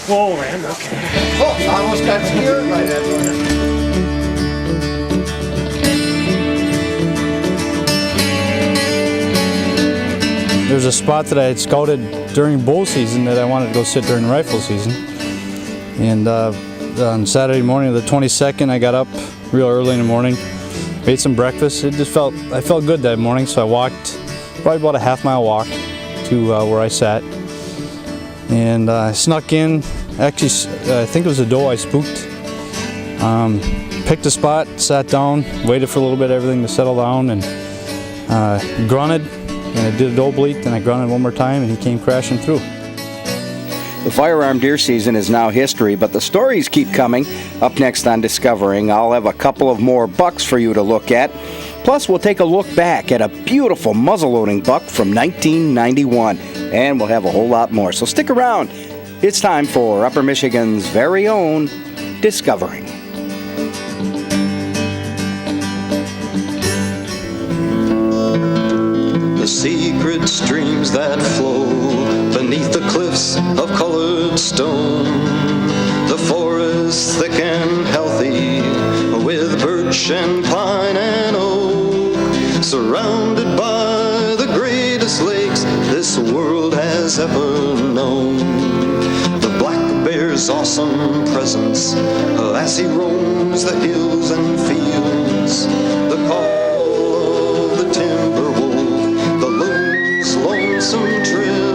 Whoa, man, okay. Oh, I almost got scared by that one. There's a spot that I had scouted during bow season that I wanted to go sit during rifle season. And on Saturday morning of the 22nd, I got up real early in the morning, made some breakfast. I felt good that morning, so I walked probably about a half-mile walk to where I sat. And I snuck in, actually I think it was a doe I spooked. Picked a spot, sat down, waited for a little bit, everything to settle down, and grunted. And I did a doe bleat, and I grunted one more time, and he came crashing through. The firearm deer season is now history, but the stories keep coming. Up next on Discovering, I'll have a couple of more bucks for you to look at. Plus, we'll take a look back at a beautiful muzzleloading buck from 1991, and we'll have a whole lot more. So stick around. It's time for Upper Michigan's very own Discovering. The secret streams that flow beneath the cliffs of colored stone, the forest thick and healthy with birch and pine and oak, surrounded by the greatest lakes this world has ever known. The black bear's awesome presence as he roams the hills and fields, the call of the timber wolf, the loon's lonesome trill,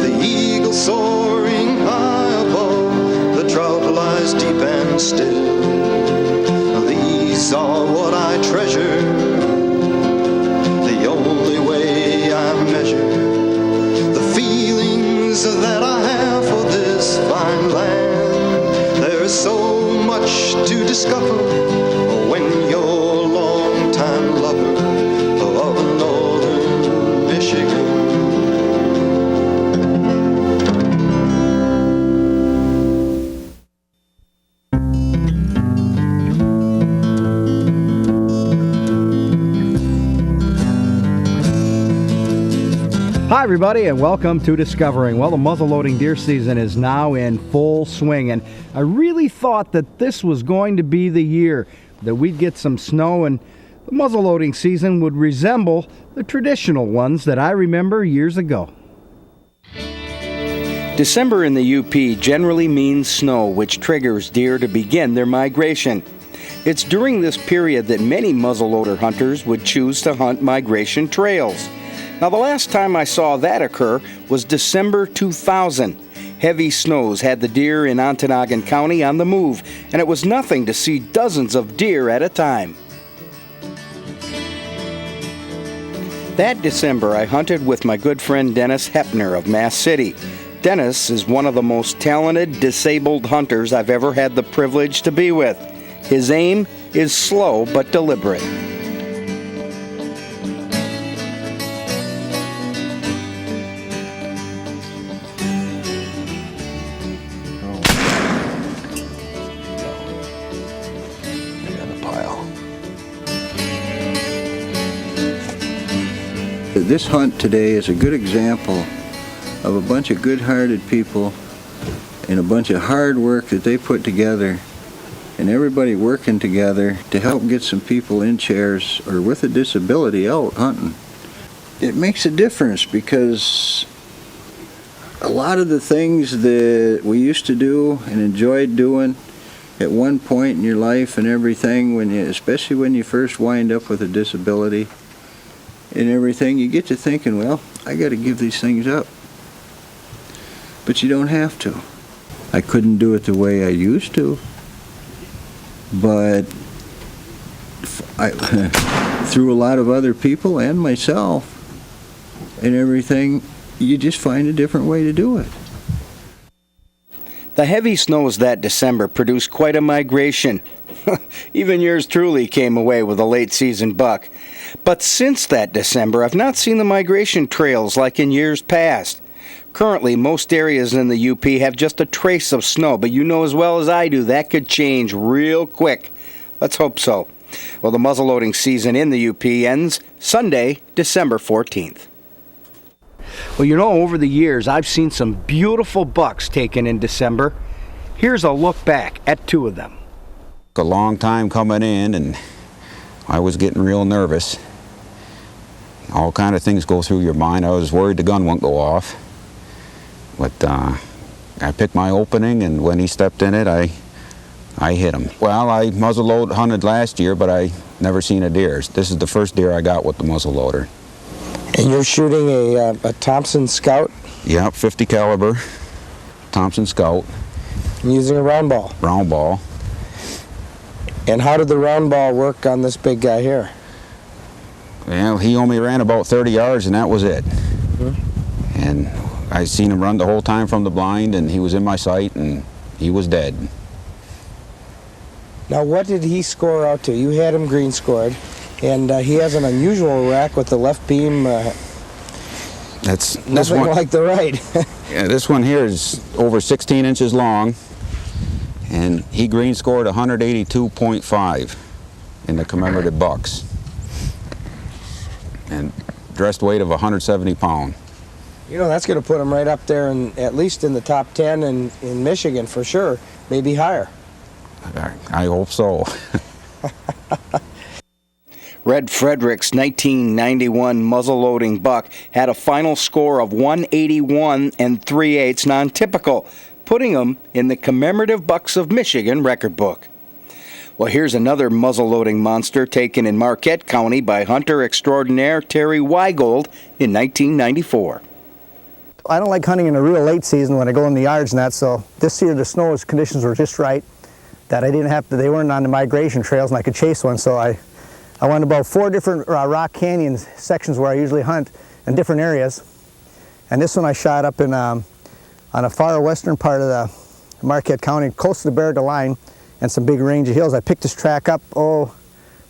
the eagle soaring high above, the trout lies deep and still. These are what I treasure, the only way I measure the feelings that I have for this fine land. There is so much to discover when you're a long-time lover of northern Michigan. Hi everybody, and welcome to Discovering. Well, the muzzleloading deer season is now in full swing, and I really thought that this was going to be the year that we'd get some snow and the muzzleloading season would resemble the traditional ones that I remember years ago. December in the UP generally means snow, which triggers deer to begin their migration. It's during this period that many muzzleloader hunters would choose to hunt migration trails. Now, the last time I saw that occur was December 2000. Heavy snows had the deer in Ontonagon County on the move, and it was nothing to see dozens of deer at a time. That December, I hunted with my good friend Dennis Hepner of Mass City. Dennis is one of the most talented disabled hunters I've ever had the privilege to be with. His aim is slow but deliberate. This hunt today is a good example of a bunch of good-hearted people and a bunch of hard work that they put together, and everybody working together to help get some people in chairs or with a disability out hunting. It makes a difference because a lot of the things that we used to do and enjoyed doing at one point in your life and everything, especially when you first wind up with a disability and everything, you get to thinking, well, I got to give these things up. But you don't have to. I couldn't do it the way I used to, but through a lot of other people and myself and everything, you just find a different way to do it. The heavy snows that December produced quite a migration. Even yours truly came away with a late season buck. But since that December, I've not seen the migration trails like in years past. Currently, most areas in the UP have just a trace of snow, but you know as well as I do that could change real quick. Let's hope so. Well, the muzzleloading season in the UP ends Sunday, December 14th. Well, you know, over the years, I've seen some beautiful bucks taken in December. Here's a look back at 2 of them. A long time coming in, and I was getting real nervous. All kind of things go through your mind. I was worried the gun won't go off. But I picked my opening, and when he stepped in it, I hit him. Well, I muzzleload hunted last year, but I never seen a deer. This is the first deer I got with the muzzleloader. And you're shooting a Thompson Scout? Yep, 50 caliber Thompson Scout. Using a round ball? Round ball. And how did the round ball work on this big guy here? Well, he only ran about 30 yards, and that was it. Mm-hmm. And I seen him run the whole time from the blind, and he was in my sight, and he was dead. Now, what did he score out to? You had him green scored, and he has an unusual rack with the left beam. That's this nothing one, like the right. Yeah, this one here is over 16 inches long, and he green scored 182.5 in the commemorative bucks, and dressed weight of 170 pounds. You know, that's going to put him right up there, and at least in the top 10 in Michigan for sure, maybe higher. I hope so. Red Frederick's 1991 muzzleloading buck had a final score of 181 3/8, non-typical, putting him in the Commemorative Bucks of Michigan record book. Well, here's another muzzleloading monster taken in Marquette County by hunter extraordinaire Terry Weigold in 1994. I don't like hunting in the real late season when I go in the yards and that, so this year the snow conditions were just right that I didn't have to, they weren't on the migration trails and I could chase one, so I went about 4 different rock canyon sections where I usually hunt in different areas. And this one I shot up in on a far western part of the Marquette County, close to the Barrett line and some big range of hills. I picked this track up,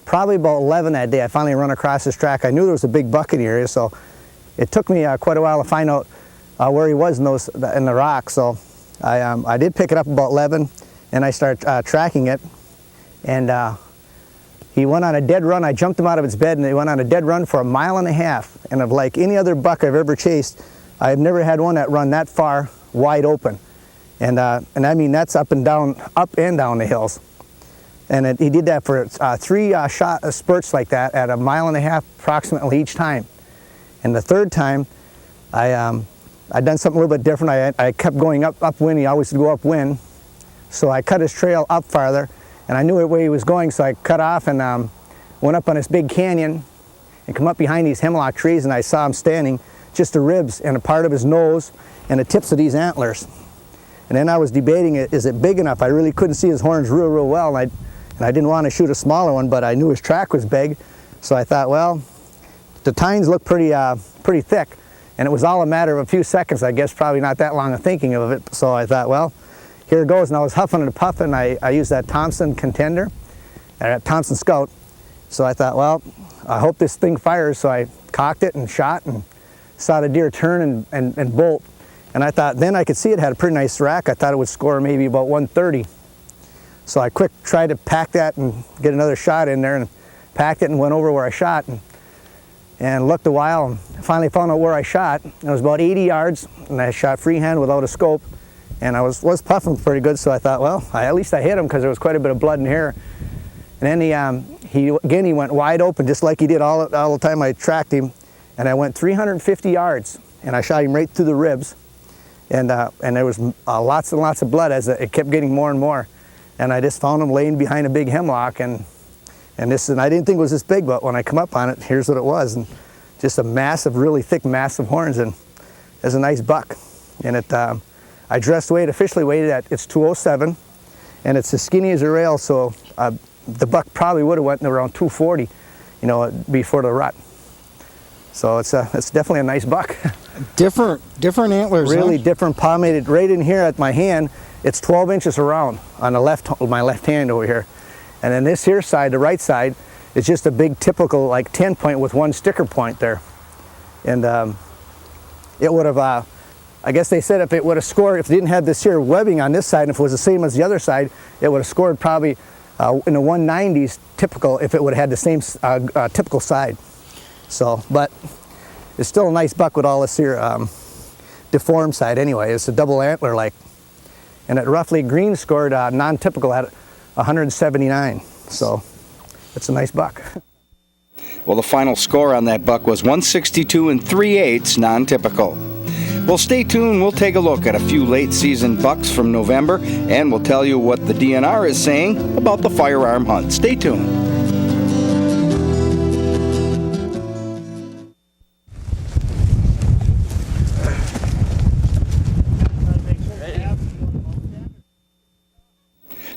probably about 11 that day. I finally run across this track. I knew there was a big buck in the area, so it took me quite a while to find out where he was in the rocks. So I did pick it up about 11, and I started tracking it. And he went on a dead run. I jumped him out of its bed, and he went on a dead run for 1.5 miles. And of like any other buck I've ever chased, I've never had one that run that far wide open. And I mean, that's up and down the hills. And he did that for 3 shot spurts like that at 1.5 miles approximately each time. And the third time, I'd done something a little bit different. I kept going upwind. He always would go upwind. So I cut his trail up farther, and I knew where he was going, so I cut off and went up on this big canyon and come up behind these hemlock trees, and I saw him standing, just the ribs and a part of his nose and the tips of these antlers. And then I was debating, is it big enough? I really couldn't see his horns real well, and I didn't want to shoot a smaller one, but I knew his track was big. So I thought, well, the tines look pretty thick, and it was all a matter of a few seconds, I guess, probably not that long of thinking of it. So I thought, well, here it goes. And I was huffing and puffing. I used that Thompson Contender, that Thompson Scout. So I thought, well, I hope this thing fires. So I cocked it and shot and saw the deer turn and bolt. And I thought, then I could see it had a pretty nice rack. I thought it would score maybe about 130. So I tried to pack that and get another shot in there, and packed it and went over where I shot and looked a while and finally found out where I shot. It was about 80 yards, and I shot freehand without a scope. And I was puffing pretty good, so I thought, well, at least I hit him because there was quite a bit of blood and hair. And then he went wide open just like he did all the time I tracked him. And I went 350 yards, and I shot him right through the ribs. And there was lots and lots of blood as it kept getting more and more. And I just found him laying behind a big hemlock, and I didn't think it was this big, but when I come up on it, here's what it was. And just a massive, really thick, massive horns, and it was a nice buck. And I officially weighed at, it's 207, and it's as skinny as a rail, so the buck probably would have went around 240, before the rut. So it's definitely a nice buck. Different antlers, really huh? different, palmated. Right in here at my hand, it's 12 inches around on my left hand over here. And then this here side, the right side, is just a big typical like 10 point with one sticker point there. And it would have, I guess they said if it would have scored, if it didn't have this here webbing on this side, and if it was the same as the other side, it would have scored probably in the 190s typical if it would have had the same typical side. So, but it's still a nice buck with all this here deformed side anyway. It's a double antler like. And it roughly green scored non-typical at 179. So it's a nice buck. Well, the final score on that buck was 162 3/8 non-typical. Well, stay tuned. We'll take a look at a few late season bucks from November, and we'll tell you what the DNR is saying about the firearm hunt. Stay tuned.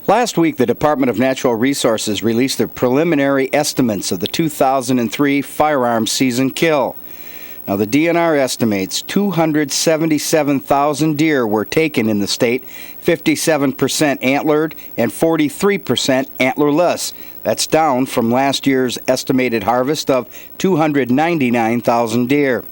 Last week, the Department of Natural Resources released their preliminary estimates of the 2003 firearm season kill. Now, the DNR estimates 277,000 deer were taken in the state, 57% antlered and 43% antlerless. That's down from last year's estimated harvest of 299,000 deer.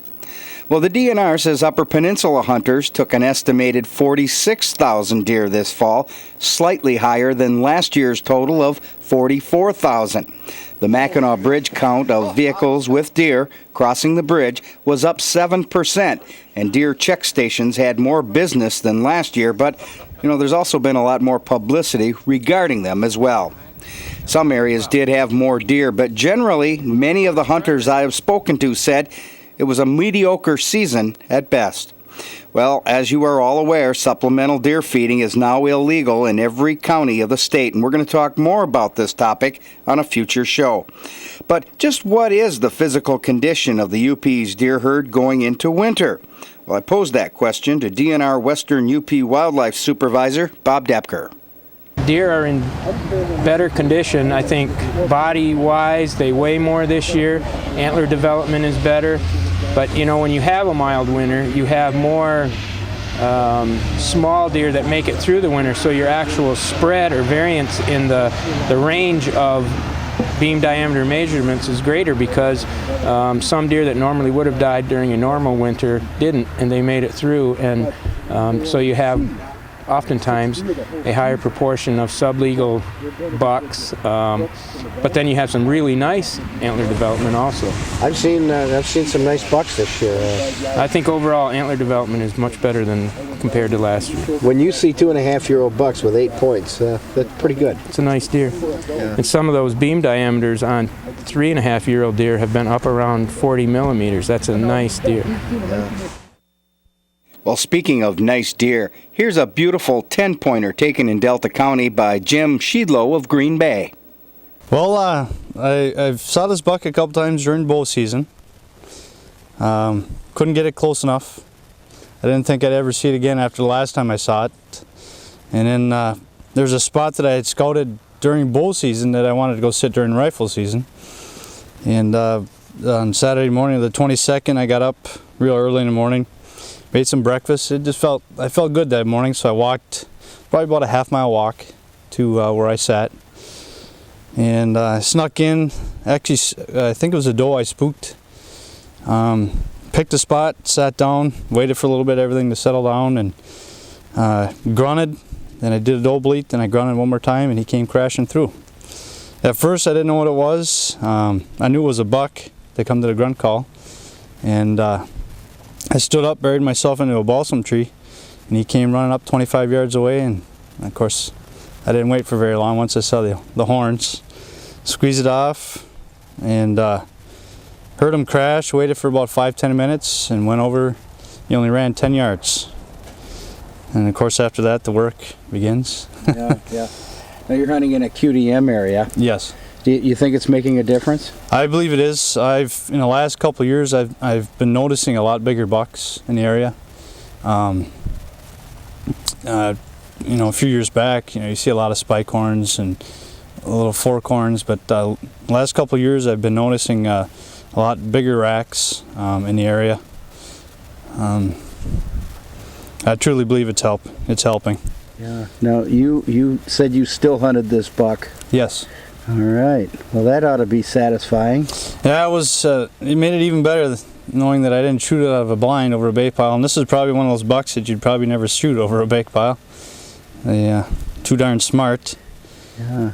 Well, the DNR says Upper Peninsula hunters took an estimated 46,000 deer this fall, slightly higher than last year's total of 44,000. The Mackinac Bridge count of vehicles with deer crossing the bridge was up 7%, and deer check stations had more business than last year, but, there's also been a lot more publicity regarding them as well. Some areas did have more deer, but generally, many of the hunters I have spoken to said it was a mediocre season at best. Well, as you are all aware, supplemental deer feeding is now illegal in every county of the state, and we're going to talk more about this topic on a future show. But just what is the physical condition of the UP's deer herd going into winter? Well, I posed that question to DNR Western UP Wildlife Supervisor Bob Depker. Deer are in better condition, I think, body-wise. They weigh more this year. Antler development is better. But, when you have a mild winter, you have more small deer that make it through the winter, so your actual spread or variance in the range of beam diameter measurements is greater because some deer that normally would have died during a normal winter didn't, and they made it through. And so you have oftentimes a higher proportion of sublegal bucks, but then you have some really nice antler development also. I've seen some nice bucks this year. I think overall antler development is much better than compared to last year. When you see 2.5-year-old bucks with 8 points, that's pretty good. It's a nice deer. Yeah. And some of those beam diameters on 3.5-year-old deer have been up around 40 millimeters. That's a nice deer. Yeah. Well, speaking of nice deer, here's a beautiful 10-pointer taken in Delta County by Jim Sheedlow of Green Bay. Well, I've saw this buck a couple times during bow season. Couldn't get it close enough. I didn't think I'd ever see it again after the last time I saw it. And then there's a spot that I had scouted during bow season that I wanted to go sit during rifle season. And on Saturday morning of the 22nd, I got up real early in the morning. Made some breakfast. I felt good that morning, so I walked probably about a half-mile walk to where I sat, and I snuck in. Actually, I think it was a doe I spooked. Picked a spot, sat down, waited for a little bit, everything to settle down, and grunted. Then I did a doe bleat, then I grunted one more time, and he came crashing through. At first, I didn't know what it was. I knew it was a buck. They come to the grunt call, and I stood up, buried myself into a balsam tree, and he came running up 25 yards away, and of course I didn't wait for very long. Once I saw the horns, squeezed it off, and heard him crash, waited for about 5-10 minutes, and went over. He only ran 10 yards. And of course after that the work begins. Yeah. Now you're hunting in a QDM area. Yes. Do you think it's making a difference? I believe it is. In the last couple of years, I've been noticing a lot bigger bucks in the area. A few years back, you see a lot of spike horns and a little fork horns, but the last couple of years, I've been noticing a lot bigger racks in the area. I truly believe it's helping. Yeah. Now you said you still hunted this buck. Yes. All right. Well, that ought to be satisfying. Yeah, it made it even better knowing that I didn't shoot it out of a blind over a bake pile. And this is probably one of those bucks that you'd probably never shoot over a bake pile. They're too darn smart. Yeah.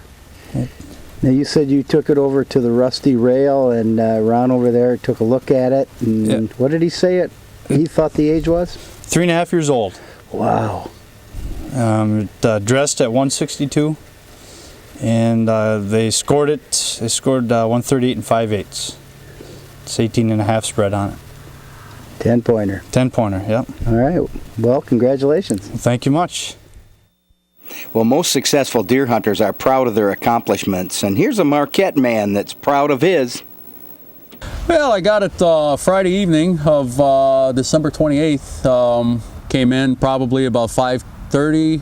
Now you said you took it over to the Rusty Rail, and Ron over there took a look at it. And Yeah. what did he say he thought the age was? 3.5 years old. Wow. It dressed at 162, and they scored it. They scored 138 and 5/8. It's 18.5 spread on it. 10-pointer. 10-pointer. Yep. All right. Well, congratulations. Thank you much. Well, most successful deer hunters are proud of their accomplishments, and here's a Marquette man that's proud of his. Well, I got it Friday evening of December 28th. Came in probably about 5:30,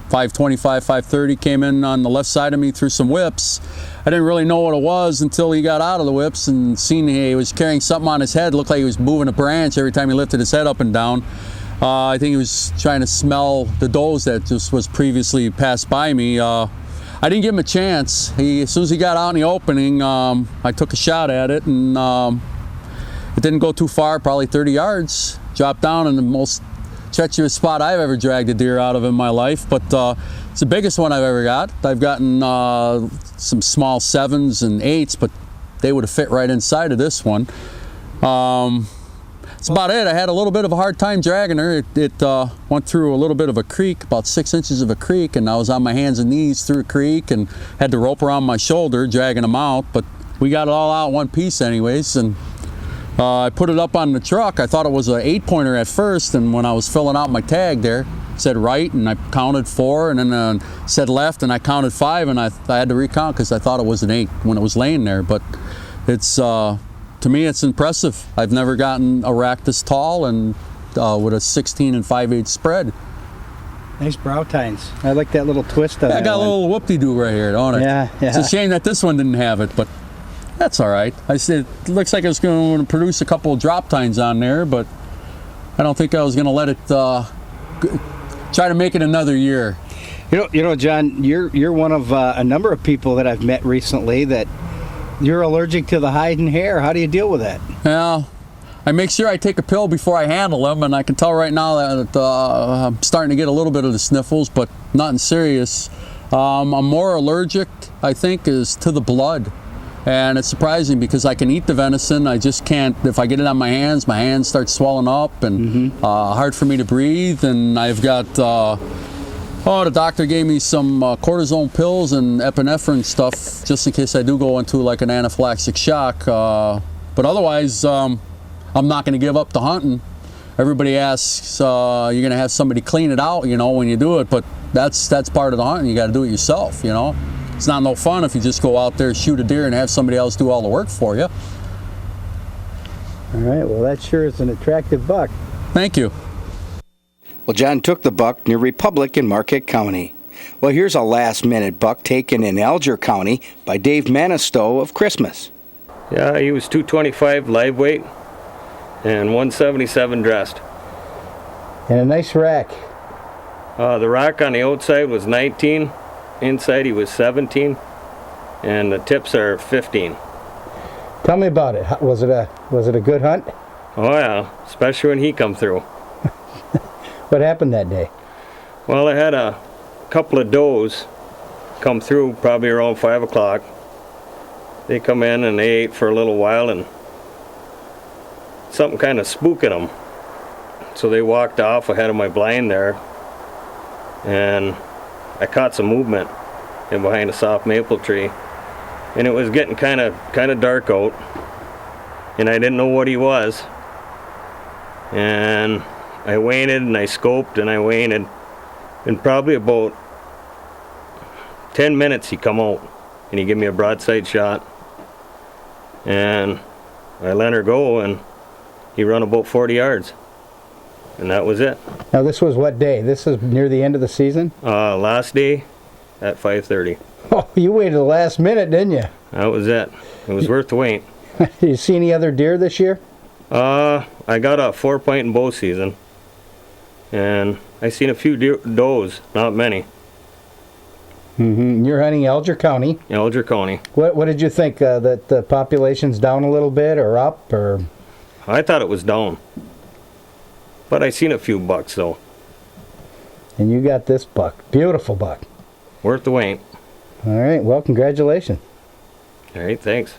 5:25, 5:30. Came in on the left side of me through some whips. I didn't really know what it was until he got out of the whips and seen he was carrying something on his head. Looked like he was moving a branch every time he lifted his head up and down. I think he was trying to smell the does that just was previously passed by me. I didn't give him a chance. As soon as he got out in the opening, I took a shot at it, and it didn't go too far, probably 30 yards. Dropped down in the most treacherous spot I've ever dragged a deer out of in my life, but it's the biggest one I've ever got. I've gotten some small 7s and 8s, but they would have fit right inside of this one. That's about it. I had a little bit of a hard time dragging her. It went through a little bit of a creek, about 6 inches of a creek, and I was on my hands and knees through a creek and had the rope around my shoulder dragging them out, but we got it all out in one piece anyways. And I put it up on the truck. I thought it was an 8-pointer at first, and when I was filling out my tag there, it said right, and I counted 4, and then said left, and I counted 5, and I had to recount because I thought it was an 8 when it was laying there. But it's to me, it's impressive. I've never gotten a rack this tall and with a 16 and 5/8 spread. Nice brow tines. I like that little twist on I that got one. a little whoop-de-doo right here, don't it? Yeah, yeah. It's a shame that this one didn't have it, but that's all right. I said it looks like it's going to produce a couple of drop tines on there, but I don't think I was going to let it try to make it another year. You know, John, you're one of a number of people that I've met recently that you're allergic to the hide and hair. How do you deal with that? Well, I make sure I take a pill before I handle them, and I can tell right now that I'm starting to get a little bit of the sniffles, but nothing serious. I'm more allergic, I think, is to the blood. And it's surprising because I can eat the venison, I just can't. If I get it on my hands start swelling up, and hard for me to breathe. And I've got, the doctor gave me some cortisone pills and epinephrine stuff just in case I do go into like an anaphylactic shock. But otherwise, I'm not going to give up the hunting. Everybody asks, you're going to have somebody clean it out, when you do it. But that's part of the hunting. You got to do it yourself, It's not no fun if you just go out there, shoot a deer, and have somebody else do all the work for you. All right, well, that sure is an attractive buck. Thank you. Well, John took the buck near Republic in Marquette County. Well, here's a last-minute buck taken in Alger County by Dave Manistow of Christmas. Yeah, he was 225 live weight and 177 dressed. And a nice rack. The rack on the outside was 19. Inside he was 17, and the tips are 15. Tell me about it. Was it a good hunt? Oh yeah, especially when he come through. What happened that day? Well, I had a couple of does come through probably around 5 o'clock. They come in and they ate for a little while, and something kind of spooking them. So they walked off ahead of my blind there, and I caught some movement in behind a soft maple tree, and it was getting kind of dark out, and I didn't know what he was. And I waited and I scoped and I waited, and probably about 10 minutes he come out and he gave me a broadside shot, and I let her go and he run about 40 yards. And that was it. Now this was what day? This is near the end of the season? Last day at 5:30. Oh, you waited the last minute, didn't you? That was it. It was worth the wait. You see any other deer this year? I got a 4-point in bow season. And I seen a few does, not many. You're hunting Alger County. Alger County. What did you think? That the population's down a little bit or up? Or I thought it was down. But I seen a few bucks though. And you got this buck. Beautiful buck. Worth the wait. All right, well, congratulations. All right, thanks.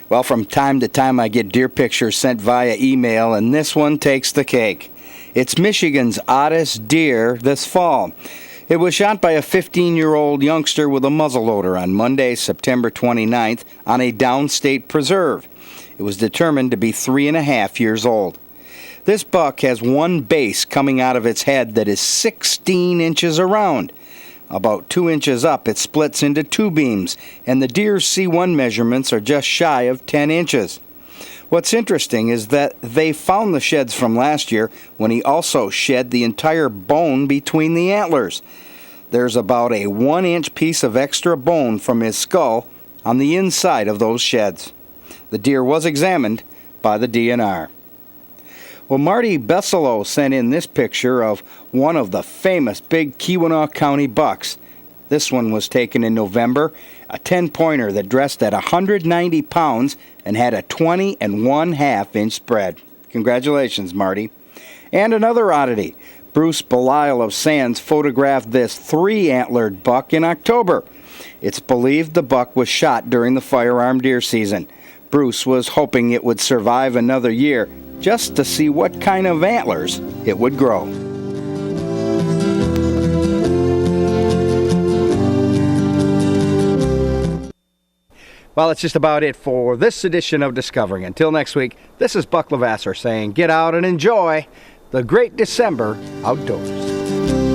Well, from time to time I get deer pictures sent via email, and this one takes the cake. It's Michigan's oddest deer this fall. It was shot by a 15-year-old youngster with a muzzleloader on Monday, September 29th, on a downstate preserve. It was determined to be 3.5 years old. This buck has one base coming out of its head that is 16 inches around. About 2 inches up, it splits into two beams, and the deer's C1 measurements are just shy of 10 inches. What's interesting is that they found the sheds from last year when he also shed the entire bone between the antlers. There's about a 1-inch piece of extra bone from his skull on the inside of those sheds. The deer was examined by the DNR. Well, Marty Besselow sent in this picture of one of the famous big Keweenaw County bucks. This one was taken in November, a 10-pointer that dressed at 190 pounds and had a 20 1/2 inch spread. Congratulations, Marty. And another oddity. Bruce Belisle of Sands photographed this 3-antlered buck in October. It's believed the buck was shot during the firearm deer season. Bruce was hoping it would survive another year just to see what kind of antlers it would grow. Well, that's just about it for this edition of Discovering. Until next week, this is Buck Levasseur saying get out and enjoy the great December outdoors.